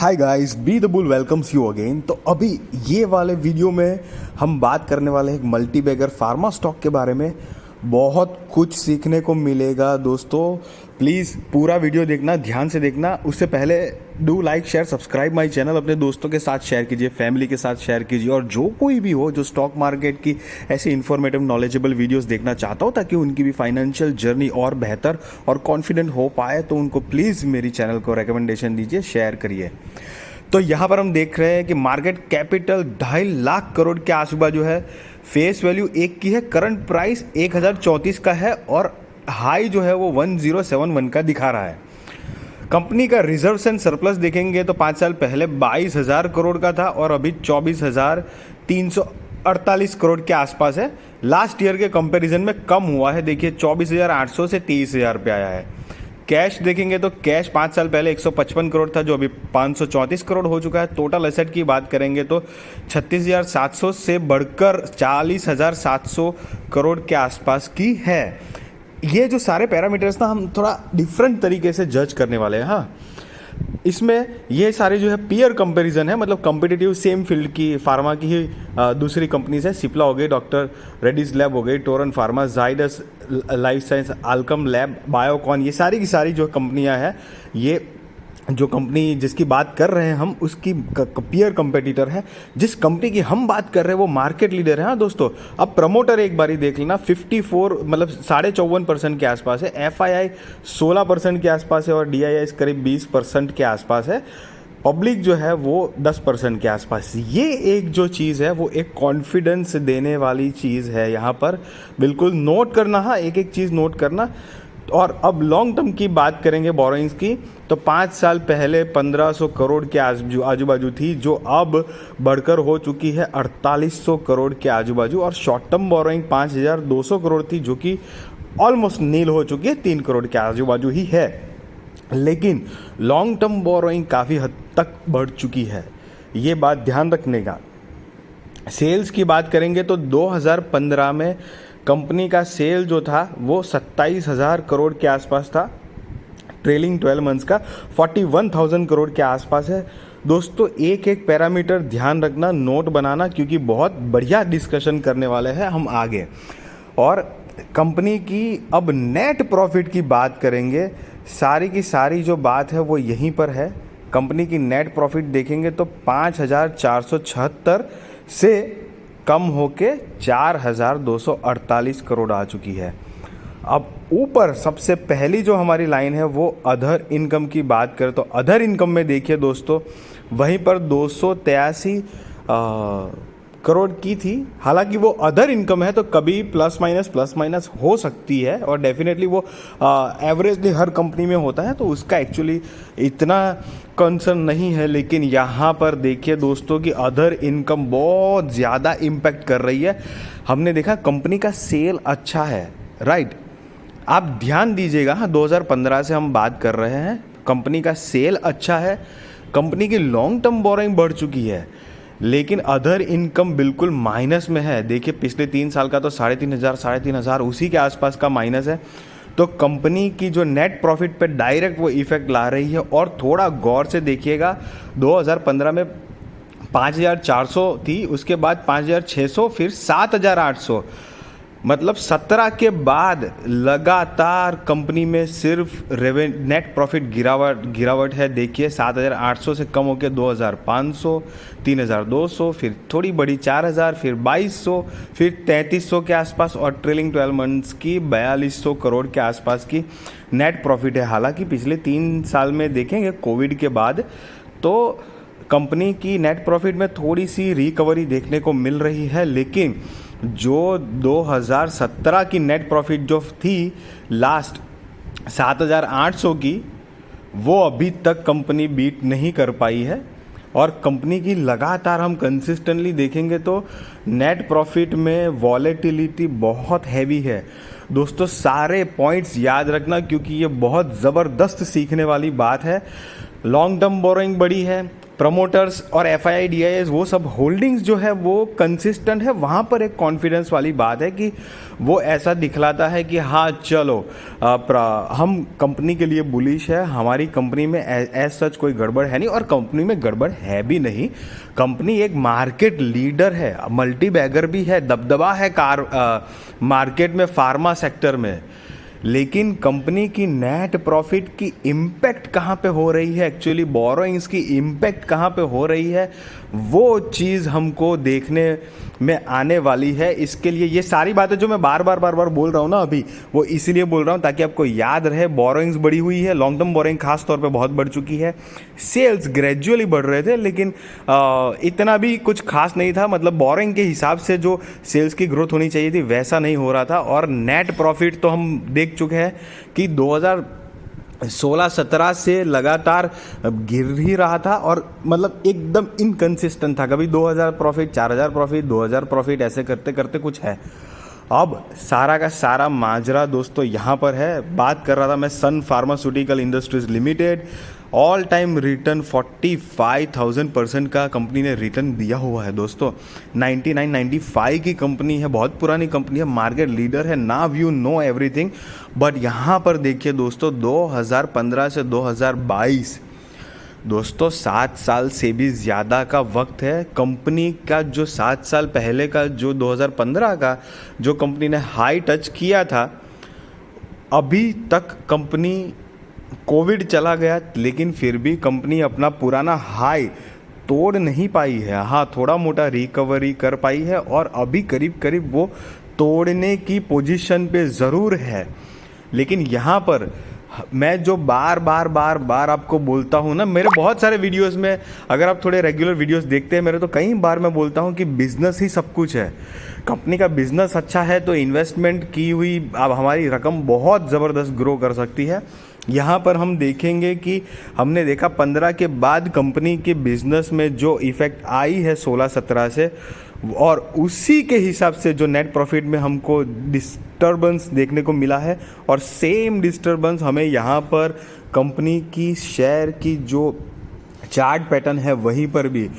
Hi guys, be the bull welcomes you again. तो अभी ये वाले वीडियो में हम बात करने वाले हैं एक मल्टी बैगर फार्मा स्टॉक के बारे में। बहुत कुछ सीखने को मिलेगा दोस्तों, प्लीज़ पूरा वीडियो देखना, ध्यान से देखना। उससे पहले do like share subscribe my channel, अपने दोस्तों के साथ शेयर कीजिए, फैमिली के साथ शेयर कीजिए। और जो कोई भी हो जो स्टॉक मार्केट की ऐसी इन्फॉर्मेटिव नॉलेजेबल वीडियोस देखना चाहता हो ताकि उनकी भी फाइनेंशियल जर्नी और बेहतर और कॉन्फिडेंट हो पाए, तो उनको प्लीज़ मेरी चैनल को रिकमेंडेशन दीजिए, शेयर करिए। तो यहाँ पर हम देख रहे हैं कि मार्केट कैपिटल 2.5 लाख करोड़ के आजू बाजू है। फेस वैल्यू 1 की है, करंट प्राइस 1034 का है और हाई जो है वो 1071 का दिखा रहा है। कंपनी का रिजर्व्स एंड सरप्लस देखेंगे तो 5 साल पहले 22,000 करोड़ का था और अभी 24,348 करोड़ के आसपास है। लास्ट ईयर के कंपैरिजन में कम हुआ है, देखिए 24,800 से 23,000 पे आया है। कैश देखेंगे तो कैश 5 साल पहले 155 करोड़ था जो अभी 534 करोड़ हो चुका है। टोटल एसेट की बात करेंगे तो 36,700 से बढ़कर 40,700 करोड़ के आसपास की है। ये जो सारे पैरामीटर्स ना हम थोड़ा डिफरेंट तरीके से जज करने वाले हैं। हाँ, इसमें ये सारे जो है पीयर कंपैरिजन है, मतलब कॉम्पिटिटिव सेम फील्ड की फार्मा की ही दूसरी कंपनीज है। सिप्ला हो गई, डॉक्टर रेड्डीज लैब हो गई, Torrent pharma, Zydus life science, Alkem lab, Biocon, ये सारी की सारी जो कंपनियां हैं, ये जो कंपनी जिसकी बात कर रहे हैं हम उसकी पीयर कंपेटिटर है। जिस कंपनी की हम बात कर रहे हैं वो मार्केट लीडर है। हाँ दोस्तों, अब प्रमोटर एक बारी देख लेना, 54 मतलब 54.5% के आसपास है, FII 16% के आसपास है और DII करीब 20% के आसपास है। पब्लिक जो है वो 10% के आसपास। ये एक जो चीज़ है वो एक कॉन्फिडेंस देने वाली चीज़ है, यहाँ पर बिल्कुल नोट करना। हाँ, एक एक चीज़ नोट करना। और अब लॉन्ग टर्म की बात करेंगे बोरोइंग्स की, तो 5 साल पहले 1500 करोड़ के आजू बाजू थी जो अब बढ़कर हो चुकी है 4800 करोड़ के आजू बाजू। और शॉर्ट टर्म बोरोइंग 5200 करोड़ थी जो कि ऑलमोस्ट नील हो चुकी है, 3 करोड़ के आजू बाजू ही है। लेकिन लॉन्ग टर्म बोरोइंग काफ़ी हद तक बढ़ चुकी है, ये बात ध्यान रखने का। सेल्स की बात करेंगे तो 2015 में कंपनी का सेल जो था वो 27,000 करोड़ के आसपास था। ट्रेलिंग 12 मंथ्स का 41,000 करोड़ के आसपास है। दोस्तों, एक एक पैरामीटर ध्यान रखना, नोट बनाना, क्योंकि बहुत बढ़िया डिस्कशन करने वाले हैं हम आगे। और कंपनी की अब नेट प्रॉफिट की बात करेंगे, सारी की सारी जो बात है वो यहीं पर है। कंपनी की नेट प्रॉफिट देखेंगे तो 5,476 से कम होके 4,248 करोड़ आ चुकी है। अब ऊपर सबसे पहली जो हमारी लाइन है वो अदर इनकम की बात करें तो अदर इनकम में देखिए दोस्तों, वहीं पर 283 करोड़ की थी। हालांकि वो अदर इनकम है तो कभी प्लस माइनस हो सकती है और डेफिनेटली वो एवरेजली हर कंपनी में होता है, तो उसका एक्चुअली इतना कंसर्न नहीं है। लेकिन यहाँ पर देखिए दोस्तों कि अदर इनकम बहुत ज़्यादा इम्पैक्ट कर रही है। हमने देखा कंपनी का सेल अच्छा है, राइट। आप ध्यान दीजिएगा, हाँ 2015 से हम बात कर रहे हैं, कंपनी का सेल अच्छा है, कंपनी की लॉन्ग टर्म बोरोइंग बढ़ चुकी है, लेकिन अदर इनकम बिल्कुल माइनस में है। देखिए पिछले 3 साल का तो 3,500 उसी के आसपास का माइनस है। तो कंपनी की जो नेट प्रॉफिट पे डायरेक्ट वो इफेक्ट ला रही है। और थोड़ा गौर से देखिएगा, 2015 में 5,400 थी, उसके बाद 5,600, फिर 7,800, मतलब 17 के बाद लगातार कंपनी में सिर्फ नेट प्रॉफिट गिरावट है। देखिए 7,800 से कम होकर 2,500, 3,200, फिर थोड़ी बड़ी 4,000, फिर 2,200, फिर 3,300 के आसपास और ट्रेलिंग 12 मंथ्स की 4,200 करोड़ के आसपास की नेट प्रॉफिट है। हालांकि पिछले 3 साल में देखेंगे कोविड के बाद तो कंपनी की नेट प्रॉफिट में थोड़ी सी रिकवरी देखने को मिल रही है, लेकिन जो 2017 की नेट प्रॉफिट जो थी लास्ट 7,800 की, वो अभी तक कंपनी बीट नहीं कर पाई है। और कंपनी की लगातार हम कंसिस्टेंटली देखेंगे तो नेट प्रॉफिट में वॉलेटिलिटी बहुत हैवी है। दोस्तों, सारे पॉइंट्स याद रखना क्योंकि ये बहुत ज़बरदस्त सीखने वाली बात है। लॉन्ग टर्म बोरोइंग बड़ी है, प्रमोटर्स और FII वो सब होल्डिंग्स जो है वो कंसिस्टेंट है, वहाँ पर एक कॉन्फिडेंस वाली बात है कि वो ऐसा दिखलाता है कि हाँ चलो हम कंपनी के लिए बुलिश है, हमारी कंपनी में एज सच कोई गड़बड़ है नहीं, और कंपनी में गड़बड़ है भी नहीं। कंपनी एक मार्केट लीडर है, मल्टी बैगर भी है, दबदबा है मार्केट में, फार्मा सेक्टर में। लेकिन कंपनी की नेट प्रॉफिट की इम्पैक्ट कहाँ पे हो रही है, एक्चुअली बोरोइंग्स की इम्पैक्ट कहाँ पे हो रही है, वो चीज़ हमको देखने में आने वाली है। इसके लिए ये सारी बातें जो मैं बार बार बोल रहा हूँ ना अभी, वो इसीलिए बोल रहा हूँ ताकि आपको याद रहे। बोरोइंग्स बढ़ी हुई है, लॉन्ग टर्म बोरोइंग खास तौर पे बहुत बढ़ चुकी है। सेल्स ग्रेजुअली बढ़ रहे थे, लेकिन इतना भी कुछ खास नहीं था, मतलब बोरोइंग के हिसाब से जो सेल्स की ग्रोथ होनी चाहिए थी वैसा नहीं हो रहा था। और नेट प्रॉफिट तो हम देख चुके हैं कि 2016-17 से लगातार गिर ही रहा था, और मतलब एकदम इनकंसिस्टेंट था, कभी 2000 प्रॉफिट, 4000 प्रॉफिट, 2000 प्रॉफिट, ऐसे करते करते कुछ है। अब सारा का सारा माजरा दोस्तों यहाँ पर है। बात कर रहा था मैं Sun pharmaceutical industries limited, all time return 45,000% का कंपनी ने रिटर्न दिया हुआ है दोस्तों। 99-95 की कंपनी है, बहुत पुरानी कंपनी है, मार्केट लीडर है, now you know everything. But यहाँ पर देखिए दोस्तों, 2015 से 2022 दोस्तों 7 साल से भी ज़्यादा का वक्त है। कंपनी का जो 7 साल पहले का जो 2015 का जो कंपनी ने हाई टच किया था, अभी तक कंपनी, कोविड चला गया लेकिन फिर भी कंपनी अपना पुराना हाई तोड़ नहीं पाई है। हाँ, थोड़ा मोटा रिकवरी कर पाई है, और अभी करीब करीब वो तोड़ने की पोजीशन पे ज़रूर है। लेकिन यहाँ पर मैं जो बार बार आपको बोलता हूँ ना, मेरे बहुत सारे वीडियोस में, अगर आप थोड़े रेगुलर वीडियोस देखते हैं मेरे, तो कई बार मैं बोलता हूँ कि बिजनेस ही सब कुछ है। कंपनी का बिजनेस अच्छा है तो इन्वेस्टमेंट की हुई अब हमारी रकम बहुत ज़बरदस्त ग्रो कर सकती है। यहाँ पर हम देखेंगे कि हमने देखा 15 के बाद कंपनी के बिजनेस में जो इफ़ेक्ट आई है 16-17 से, और उसी के हिसाब से जो नेट प्रॉफिट में हमको डिस्टर्बेंस देखने को मिला है, और सेम डिस्टर्बेंस हमें यहाँ पर कंपनी की शेयर की जो चार्ट पैटर्न है वहीं पर भी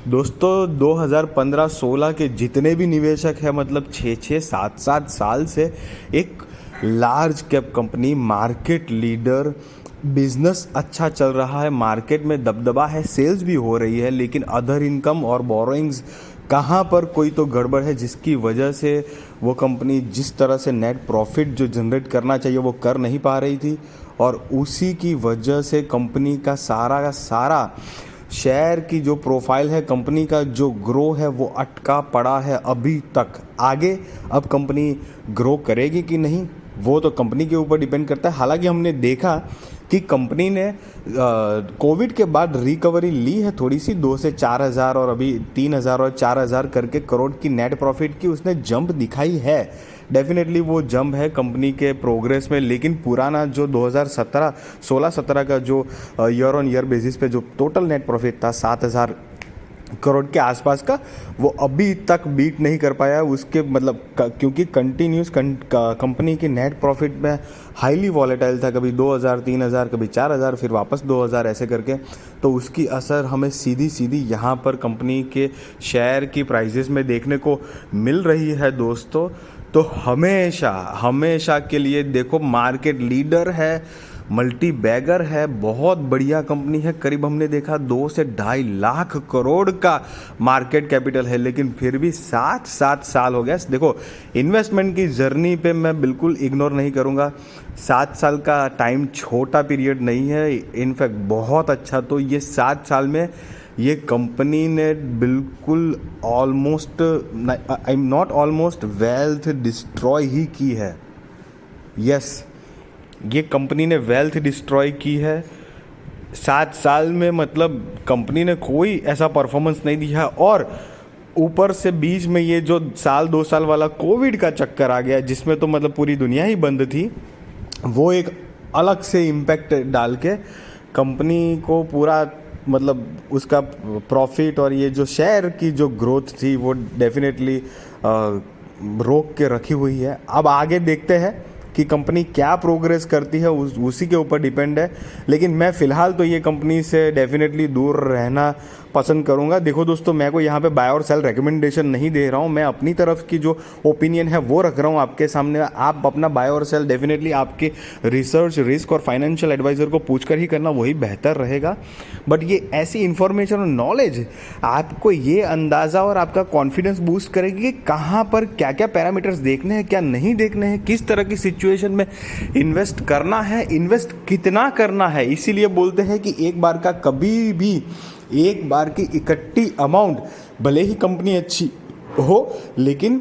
दोस्तों 2015-16 के जितने भी निवेशक हैं, मतलब 6-6, 7-7 साल से एक large cap company, market leader, business अच्छा चल रहा है, मार्केट में दबदबा है, सेल्स भी हो रही है, लेकिन अदर इनकम और बोरोइंग्स कहाँ पर कोई तो गड़बड़ है, जिसकी वजह से वो कंपनी जिस तरह से नेट प्रॉफिट जो जनरेट करना चाहिए वो कर नहीं पा रही थी, और उसी की वजह से कंपनी का सारा शेयर की जो प्रोफाइल है, कंपनी का जो ग्रो है वो अटका पड़ा है अभी तक। आगे अब कंपनी ग्रो करेगी कि नहीं, वो तो कंपनी के ऊपर डिपेंड करता है। हालांकि हमने देखा कि कंपनी ने कोविड के बाद रिकवरी ली है थोड़ी सी, 2 से 4,000 और अभी 3,000 और 4,000 करके करोड़ की नेट प्रॉफिट की उसने जंप दिखाई है। डेफिनेटली वो जंप है कंपनी के प्रोग्रेस में, लेकिन पुराना जो 2016-17 का जो ईयर ऑन ईयर बेसिस पे जो टोटल नेट प्रॉफिट था 7,000 करोड़ के आसपास का, वो अभी तक बीट नहीं कर पाया उसके, मतलब क्योंकि कंटिन्यूस कंपनी की नेट प्रॉफिट में हाईली वॉलेटाइल था, कभी 2,000, 3,000, कभी 4,000, फिर वापस 2,000 ऐसे करके। तो उसकी असर हमें सीधी यहाँ पर कंपनी के शेयर की प्राइजेस में देखने को मिल रही है दोस्तों। तो हमेशा के लिए देखो, मार्केट लीडर है, मल्टी बैगर है, बहुत बढ़िया कंपनी है, करीब हमने देखा 2 से 2.5 लाख करोड़ का मार्केट कैपिटल है, लेकिन फिर भी 7 साल हो गया। देखो, इन्वेस्टमेंट की जर्नी पे मैं बिल्कुल इग्नोर नहीं करूँगा, 7 साल का टाइम छोटा पीरियड नहीं है, इनफैक्ट बहुत अच्छा। तो ये 7 साल में ये कंपनी ने बिल्कुल वेल्थ डिस्ट्रॉय ही की है। यस, ये कंपनी ने वेल्थ डिस्ट्रॉय की है 7 साल में, मतलब कंपनी ने कोई ऐसा परफॉर्मेंस नहीं दिया, और ऊपर से बीच में ये जो 1-2 साल वाला कोविड का चक्कर आ गया, जिसमें तो मतलब पूरी दुनिया ही बंद थी, वो एक अलग से इम्पैक्ट डाल के कंपनी को पूरा, मतलब उसका प्रॉफिट और ये जो शेयर की जो ग्रोथ थी वो डेफिनेटली रोक के रखी हुई है। अब आगे देखते हैं कि कंपनी क्या प्रोग्रेस करती है उसी के ऊपर डिपेंड है। लेकिन मैं फ़िलहाल तो ये कंपनी से डेफिनेटली दूर रहना पसंद करूंगा। देखो दोस्तों, मैं कोई यहाँ पे बाय और सेल रिकमेंडेशन नहीं दे रहा हूँ, मैं अपनी तरफ की जो ओपिनियन है वो रख रहा हूँ आपके सामने। आप अपना बाय और सेल डेफिनेटली आपके रिसर्च, रिस्क और फाइनेंशियल एडवाइज़र को पूछकर ही करना, वही बेहतर रहेगा। बट ये ऐसी इन्फॉर्मेशन और नॉलेज आपको ये अंदाज़ा और आपका कॉन्फिडेंस बूस्ट करेगी कि कहाँ पर क्या क्या पैरामीटर्स देखने हैं, क्या नहीं देखने हैं, किस तरह की सिचुएशन में इन्वेस्ट करना है, इन्वेस्ट कितना करना है। इसीलिए बोलते हैं कि एक बार का कभी भी एक बार की इकट्ठी अमाउंट, भले ही कंपनी अच्छी हो, लेकिन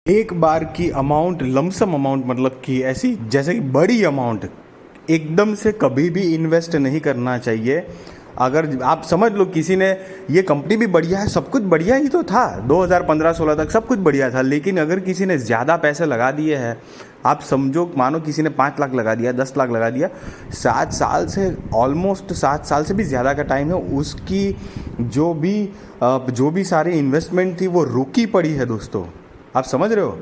एक बार की अमाउंट, लमसम अमाउंट, मतलब कि ऐसी जैसे कि बड़ी अमाउंट एकदम से कभी भी इन्वेस्ट नहीं करना चाहिए। अगर आप समझ लो किसी ने, ये कंपनी भी बढ़िया है, सब कुछ बढ़िया ही तो था 2015-16 तक सब कुछ बढ़िया था, लेकिन अगर किसी ने ज़्यादा पैसे लगा दिए हैं, आप समझो, मानो किसी ने 5 लाख लगा दिया, 10 लाख लगा दिया, 7 साल से, ऑलमोस्ट 7 साल से भी ज़्यादा का टाइम है, उसकी जो भी सारी इन्वेस्टमेंट थी वो रुकी पड़ी है दोस्तों। आप समझ रहे हो।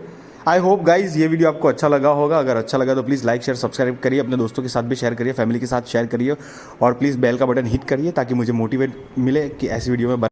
आई होप गाइज ये वीडियो आपको अच्छा लगा होगा। अगर अच्छा लगा तो प्लीज़ लाइक, शेयर, सब्सक्राइब करिए, अपने दोस्तों के साथ भी शेयर करिए, फैमिली के साथ शेयर करिए, और प्लीज़ बेल का बटन हिट करिए ताकि मुझे मोटिवेट मिले कि ऐसी वीडियो में